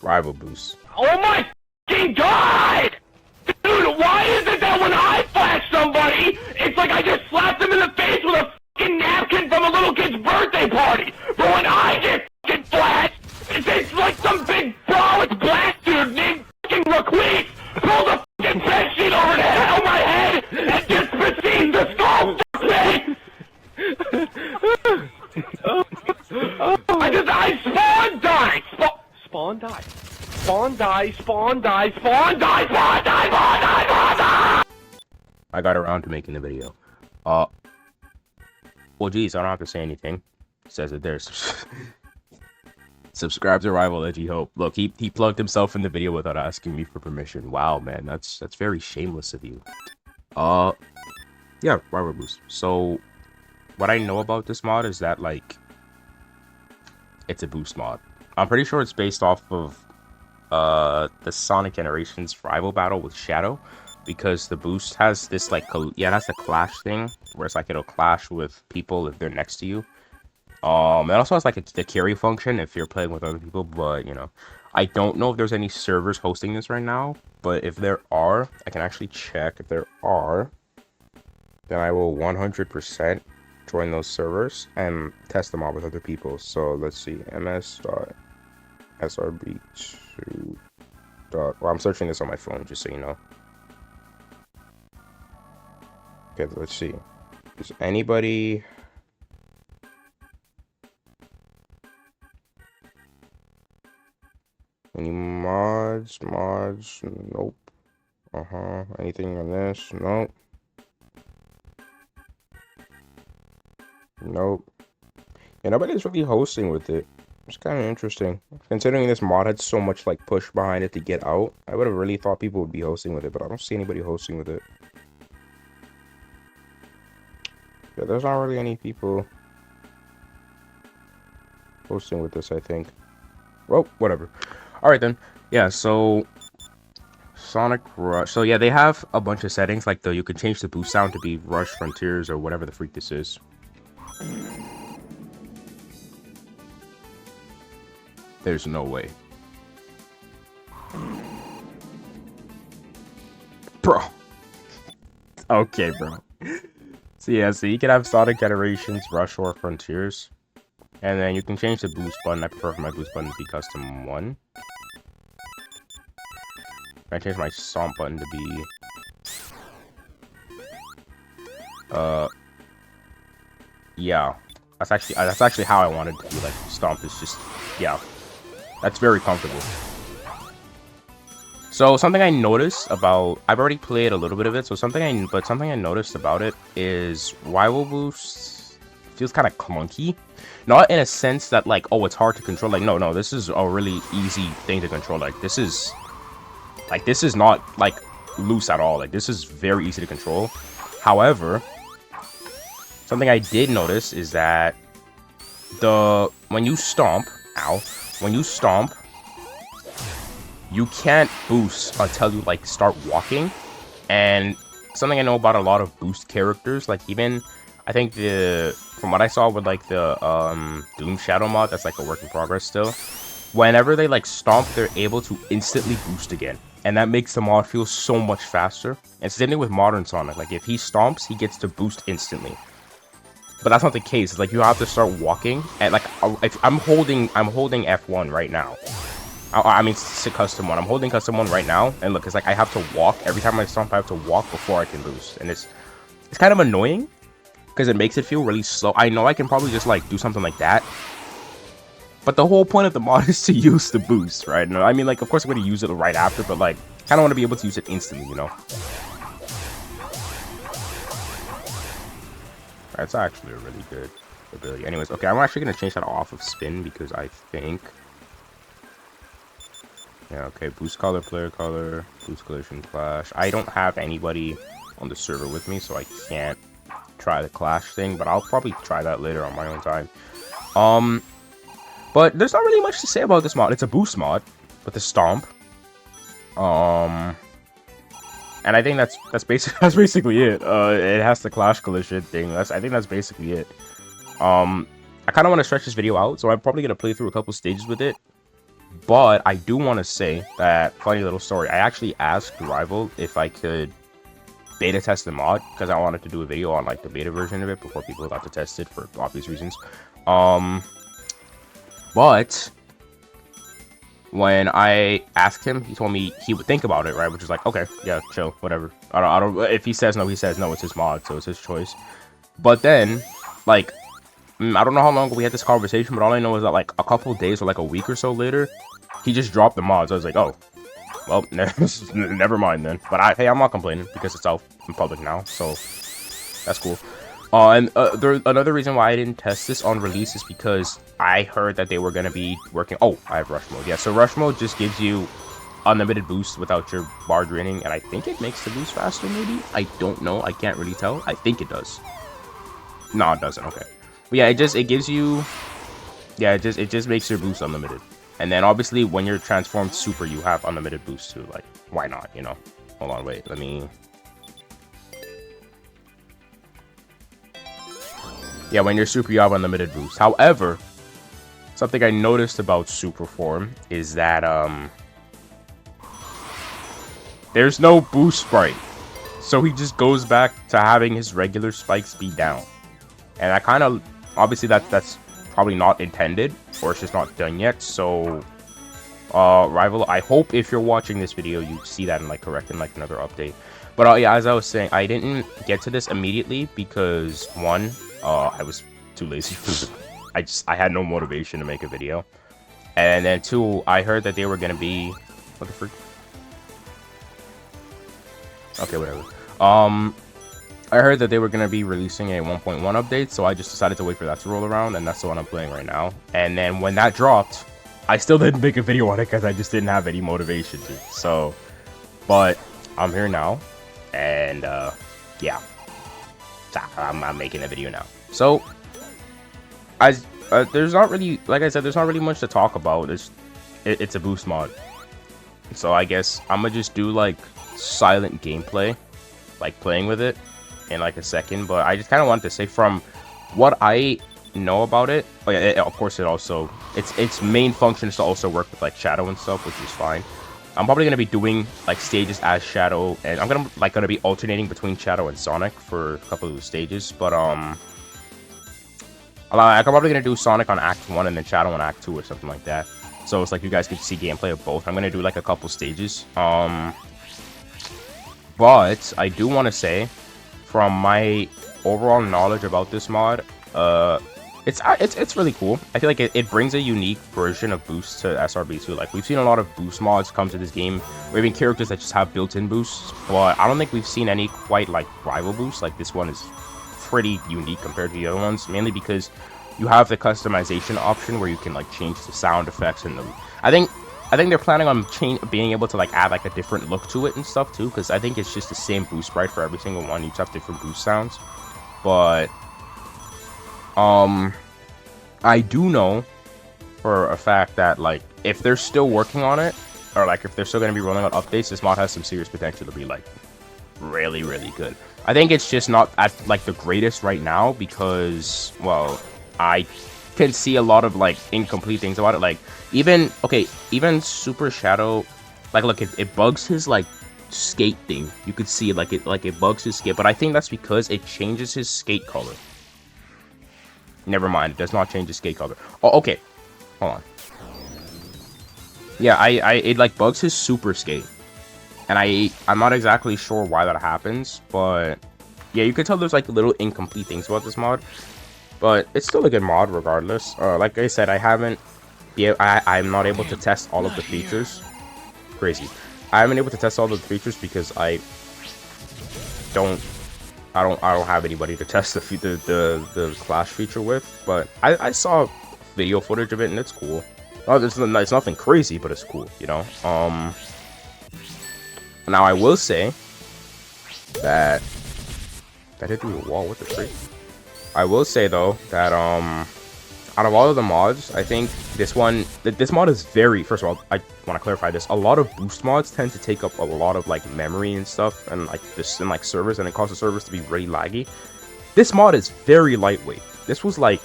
Rival Boost. Oh my fucking god! Dude, why is it that when I flash somebody, it's like I just slapped them in the face with a fucking napkin from a little kid's birthday party? But when I get fucking flashed, it's like some big brolic black dude named fucking Laquise pulled a fucking bed sheet over my head and just proceeds to skull me! I spawn die! Spawn die. Spawn die, spawn die, spawn die, spawn die, spawn die, spawn die! I got around to making the video. Well, geez, I don't have to say anything. It says it there. Subscribe to Rival Edgy Hope. Look, he plugged himself in the video without asking me for permission. Wow, man, that's very shameless of you. Yeah, Rival Boost. So, what I know about this mod is that, like, it's a boost mod. I'm pretty sure it's based off of the Sonic Generations rival battle with Shadow, because the boost has this like it has the clash thing where it's like it'll clash with people if they're next to you. It also has like the carry function if you're playing with other people, but you know, I don't know if there's any servers hosting this right now, but if there are, I can actually check. If there are, then I will 100% join those servers and test them out with other people. So let's see, ms.srb2. Well, I'm searching this on my phone just so you know. Okay, let's see. Is anybody... Any mods? Nope. Anything on this? Nope. Nope. Yeah, nobody's really hosting with it. It's kind of interesting. Considering this mod had so much like push behind it to get out, I would have really thought people would be hosting with it, but I don't see anybody hosting with it. Yeah, there's not really any people hosting with this, I think. Well, whatever. Alright then. Yeah, so Sonic Rush. So yeah, they have a bunch of settings, like you can change the boost sound to be Rush, Frontiers, or whatever the freak this is. There's no way. Bro. Okay, bro. So yeah, so you can have Sonic Generations, Rush, or Frontiers. And then you can change the boost button. I prefer for my boost button to be custom 1. I change my stomp button to be... yeah. That's actually how I wanted to be. Like, stomp is just... yeah. That's very comfortable. So something I noticed about, I've already played a little bit of it, so something I noticed about it is Rival Boost feels kind of clunky. Not in a sense that like, oh, it's hard to control. Like, no, this is a really easy thing to control. Like, this is not like loose at all. Like, this is very easy to control. However, something I did notice is that when you stomp, you can't boost until you like start walking. And something I know about a lot of boost characters, like even I think from what I saw with like the Doom Shadow mod, that's like a work in progress still. Whenever they like stomp, they're able to instantly boost again, and that makes the mod feel so much faster. And same thing with modern Sonic, like if he stomps, he gets to boost instantly. But that's not the case. It's like you have to start walking, and like if I'm holding F1 right now. I mean, it's a custom one. I'm holding custom one right now, and look, it's like I have to walk every time I stomp. I have to walk before I can boost, and it's kind of annoying because it makes it feel really slow. I know I can probably just like do something like that, but the whole point of the mod is to use the boost, right? No, I mean, like, of course I'm going to use it right after, but like, kind of want to be able to use it instantly, you know? That's actually a really good ability. Anyways, okay, I'm actually going to change that off of spin because I think... yeah, okay, boost color, player color, boost collision, clash. I don't have anybody on the server with me, so I can't try the clash thing, but I'll probably try that later on my own time. But there's not really much to say about this mod. It's a boost mod with a stomp. And I think that's basically it. It has the clash collision thing. I think that's basically it. I kind of want to stretch this video out, so I'm probably gonna play through a couple stages with it. But I do want to say that, funny little story, I actually asked Rival if I could beta test the mod, because I wanted to do a video on like the beta version of it before people got to test it for obvious reasons. But when I asked him, he told me he would think about it, right? Which is like, okay, yeah, chill, whatever. I don't. If he says no, he says no. It's his mod, so it's his choice. But then, like, I don't know how long ago we had this conversation, but all I know is that like a couple days or like a week or so later, he just dropped the mods. I was like, oh, well, never mind then. But hey, I'm not complaining because it's out in public now, so that's cool. And another reason why I didn't test this on release is because I heard that they were going to be working... Oh, I have rush mode. Yeah, so rush mode just gives you unlimited boost without your bar draining, and I think it makes the boost faster, maybe? I don't know. I can't really tell. I think it does. No, it doesn't. Okay. But yeah, it gives you... Yeah, it just makes your boost unlimited. And then, obviously, when you're transformed super, you have unlimited boost, too. Like, why not, you know? Hold on, wait. Let me... Yeah, when you're super, you have unlimited boost. However, something I noticed about super form is that there's no boost sprite, so he just goes back to having his regular spikes be down, and I kind of obviously that's probably not intended, or it's just not done yet. So, Rival, I hope if you're watching this video, you see that and like correct in like another update. But yeah, as I was saying, I didn't get to this immediately because one. I was too lazy. I had no motivation to make a video. And then two, I heard that they were gonna be... What the frick? Okay, whatever. I heard that they were gonna be releasing a 1.1 update, so I just decided to wait for that to roll around, and that's the one I'm playing right now. And then when that dropped, I still didn't make a video on it because I just didn't have any motivation to. So, but I'm here now, and yeah. I'm making a video now. So, there's not really, like I said, there's not really much to talk about. It's a boost mod. So I guess I'm gonna just do like silent gameplay, like playing with it in like a second. But I just kind of wanted to say from what I know about it. Oh yeah, of course it also, its main function is to also work with like Shadow and stuff, which is fine. I'm probably gonna be doing like stages as Shadow, and I'm gonna be alternating between Shadow and Sonic for a couple of the stages. But I'm probably gonna do Sonic on Act 1 and then Shadow on Act 2 or something like that. So it's like you guys can see gameplay of both. I'm gonna do like a couple stages. But I do want to say, from my overall knowledge about this mod, it's really cool. I feel like it brings a unique version of boost to SRB2. Like, we've seen a lot of boost mods come to this game, or even characters that just have built-in boosts, but I don't think we've seen any quite like rival boosts. Like, this one is pretty unique compared to the other ones, mainly because you have the customization option where you can like change the sound effects and the... I think they're planning on being able to like add like a different look to it and stuff too, because I think it's just the same boost sprite for every single one. You just have different boost sounds. But I do know for a fact that like if they're still working on it, or like if they're still going to be rolling out updates, this mod has some serious potential to be like really, really good. I think it's just not at like the greatest right now because, well, I can see a lot of like incomplete things about it. Like even Super Shadow, like look, it bugs his like skate thing. You could see like it bugs his skate, but I think that's because it changes his skate color. Never mind, it does not change his skate color. Oh, okay, hold on. Yeah, it like bugs his super skate, and I'm not exactly sure why that happens, but yeah, you can tell there's like little incomplete things about this mod, but it's still a good mod regardless. Like I said, I'm not able to test all of the features. Crazy. I haven't been able to test all of the features because I don't have anybody to test the clash feature with, but I saw video footage of it and it's cool. Oh, it's nothing crazy, but it's cool, you know. Now I will say that hit through the wall. What the freak? I will say though that out of all of the mods, I think this mod is very... First of all, I want to clarify this. A lot of boost mods tend to take up a lot of like memory and stuff, and like this and like servers, and it causes servers to be really laggy. This mod is very lightweight. This was like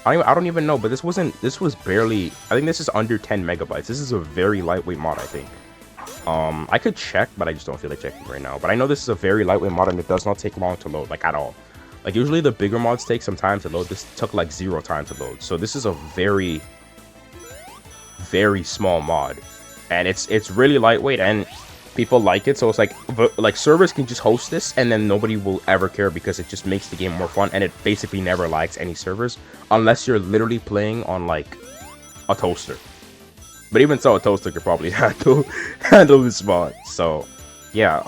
I don't even know, but this was barely, I think this is under 10 megabytes. This is a very lightweight mod, I think. I could check, but I just don't feel like checking right now. But I know this is a very lightweight mod, and it does not take long to load, like, at all. Like, usually the bigger mods take some time to load. This took, like, 0 time to load. So this is a very, very small mod. And it's really lightweight, and people like it. So it's like servers can just host this, and then nobody will ever care because it just makes the game more fun, and it basically never lags any servers. Unless you're literally playing on, like, a toaster. But even so, a toaster could probably handle this mod. So, yeah,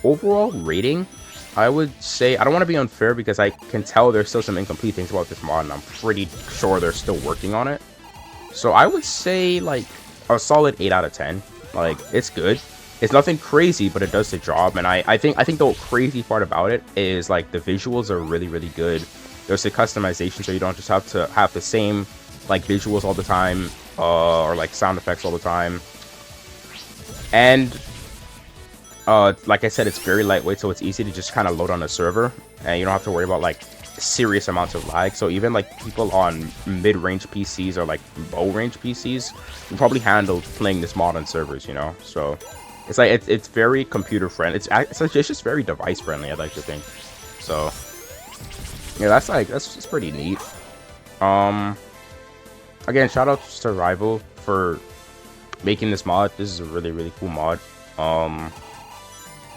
overall rating, I would say, I don't want to be unfair because I can tell there's still some incomplete things about this mod, and I'm pretty sure they're still working on it. So I would say, like, a solid 8 out of 10. Like, it's good. It's nothing crazy, but it does the job. And I think the crazy part about it is, like, the visuals are really, really good. There's the customization, so you don't just have to have the same, like, visuals all the time, or, like, sound effects all the time. And, like I said, it's very lightweight, so it's easy to just kind of load on a server, and you don't have to worry about, like, serious amounts of lag. So even, like, people on mid-range PCs or, like, low-range PCs can probably handle playing this mod on servers, you know? So, it's like, it's very computer-friendly. It's just very device-friendly, I'd like to think. So, yeah, that's just pretty neat. Again, shout out to Rival for making this mod. This is a really, really cool mod. Yeah,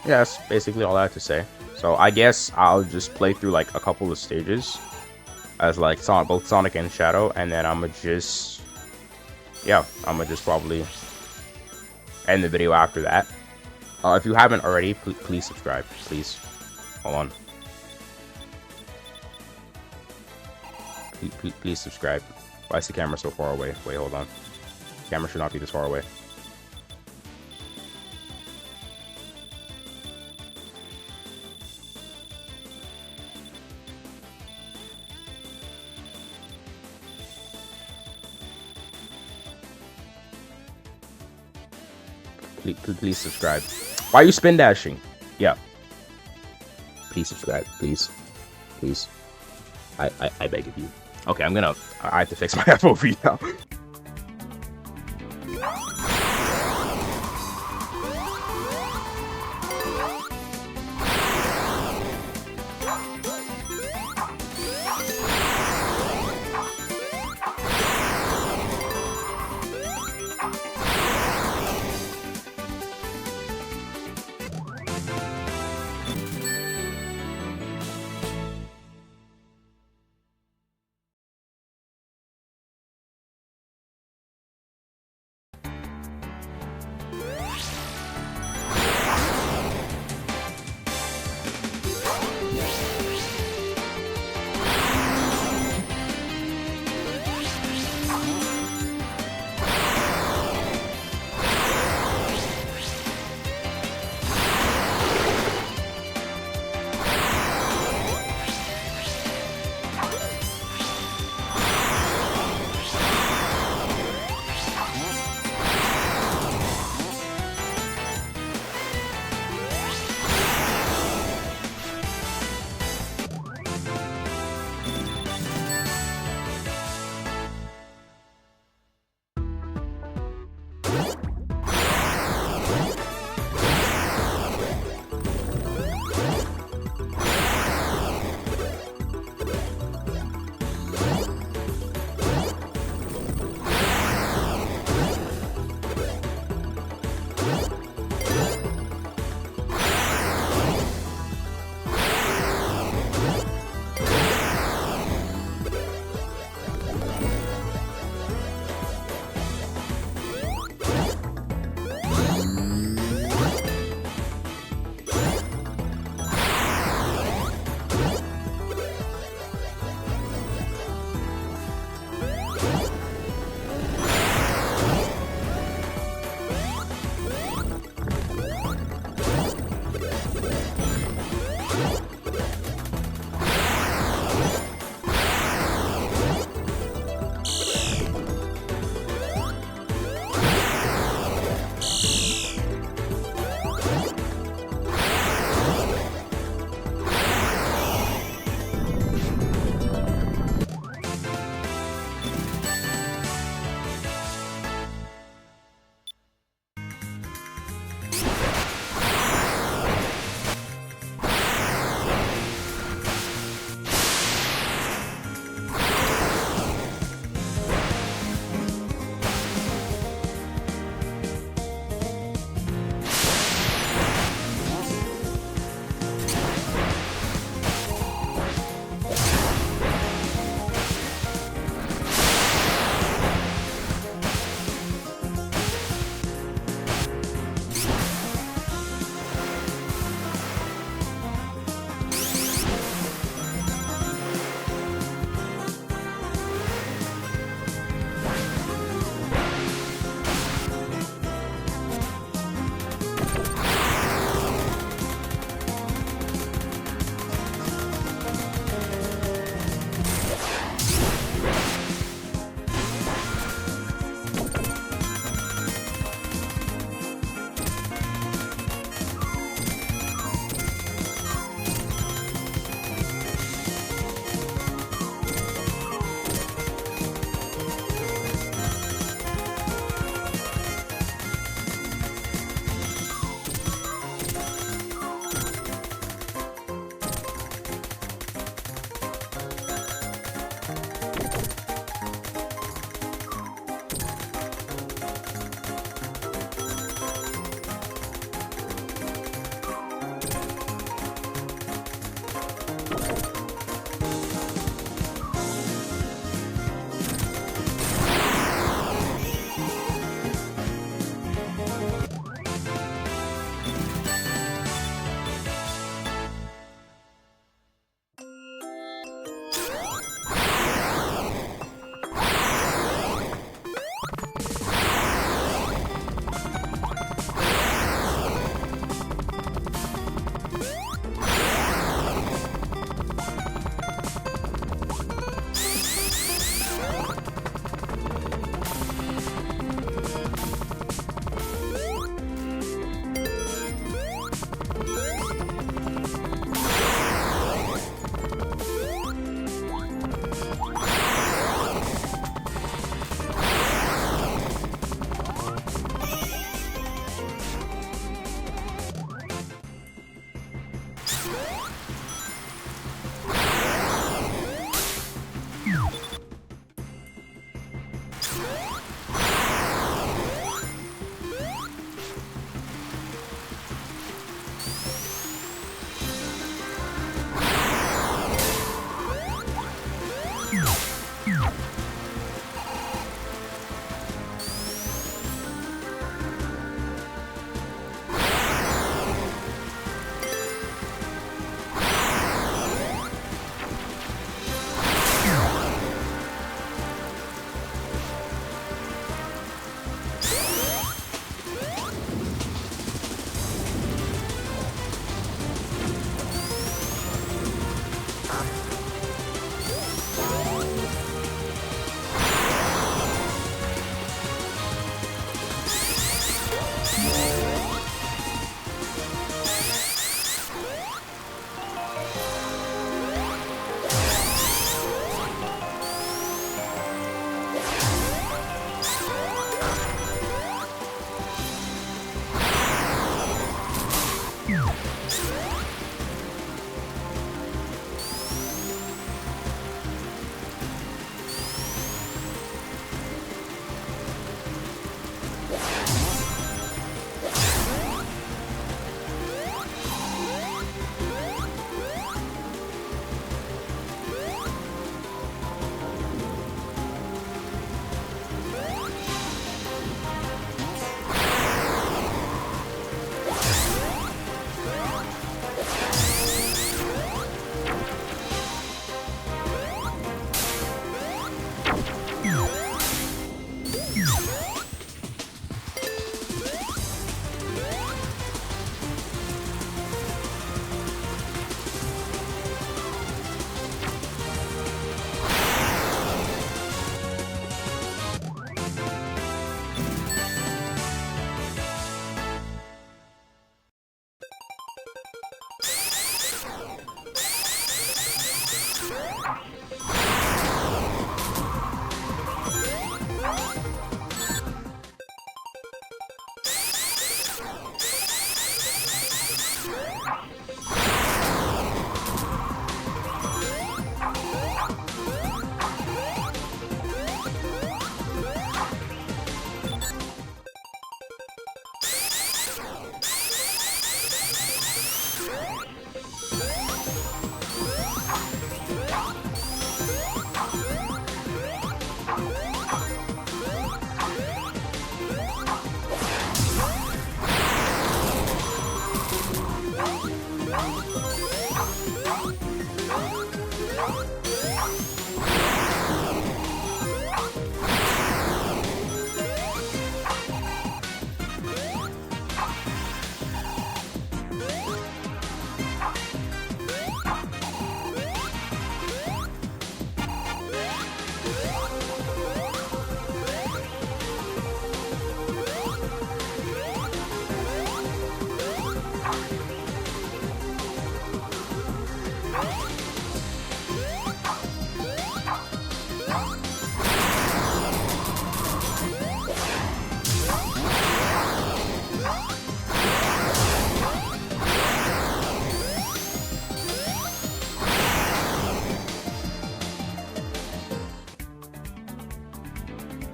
that's basically all I have to say. So I guess I'll just play through, like, a couple of stages as, like, both Sonic and Shadow, and then I'ma just probably end the video after that. If you haven't already, please subscribe, please. Hold on. Please subscribe. Why is the camera so far away? Wait, hold on. The camera should not be this far away. Please subscribe. Why are you spin dashing? Yeah. Please subscribe. Please. Please. I beg of you. Okay, I have to fix my FOV now.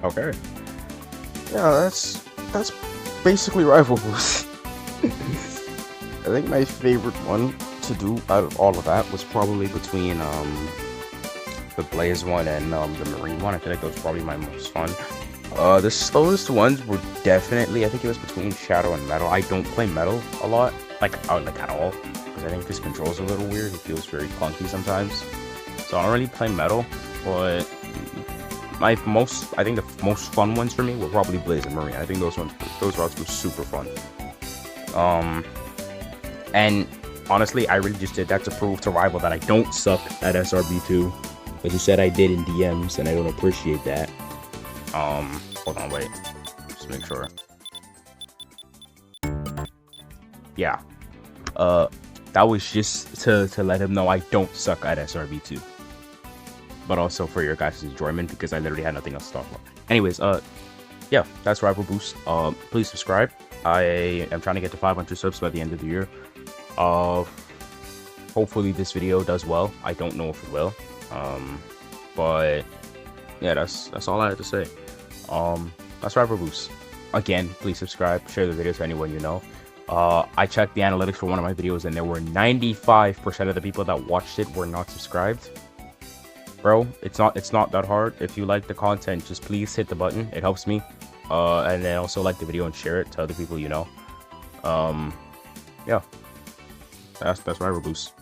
Okay. Yeah, that's basically Rival Boost. I think my favorite one to do out of all of that was probably between the Blaze one and the Marine one. I feel like that was probably my most fun. The slowest ones were definitely, I think it was between Shadow and Metal. I don't play Metal a lot, like at all, because I think this control's a little weird. It feels very clunky sometimes, so I don't really play Metal. But I think the most fun ones for me were probably Blaze and Marine. I think those routes were super fun. And honestly, I really just did that to prove to Rival that I don't suck at SRB2, as you said I did in DMs, and I don't appreciate that. Hold on, wait. Just make sure. Yeah. That was just to let him know I don't suck at SRB2. But also for your guys' enjoyment, because I literally had nothing else to talk about. Anyways, yeah, that's Rival Boost. Please subscribe. I am trying to get to 500 subs by the end of the year. Hopefully this video does well. I don't know if it will. But yeah, that's all I had to say. That's Rival Boost. Again, please subscribe, share the video to anyone you know. I checked the analytics for one of my videos, and there were 95% of the people that watched it were not subscribed. Bro, it's not that hard. If you like the content, just please hit the button. It helps me. And then also like the video and share it to other people you know. Yeah. That's Rival Boost.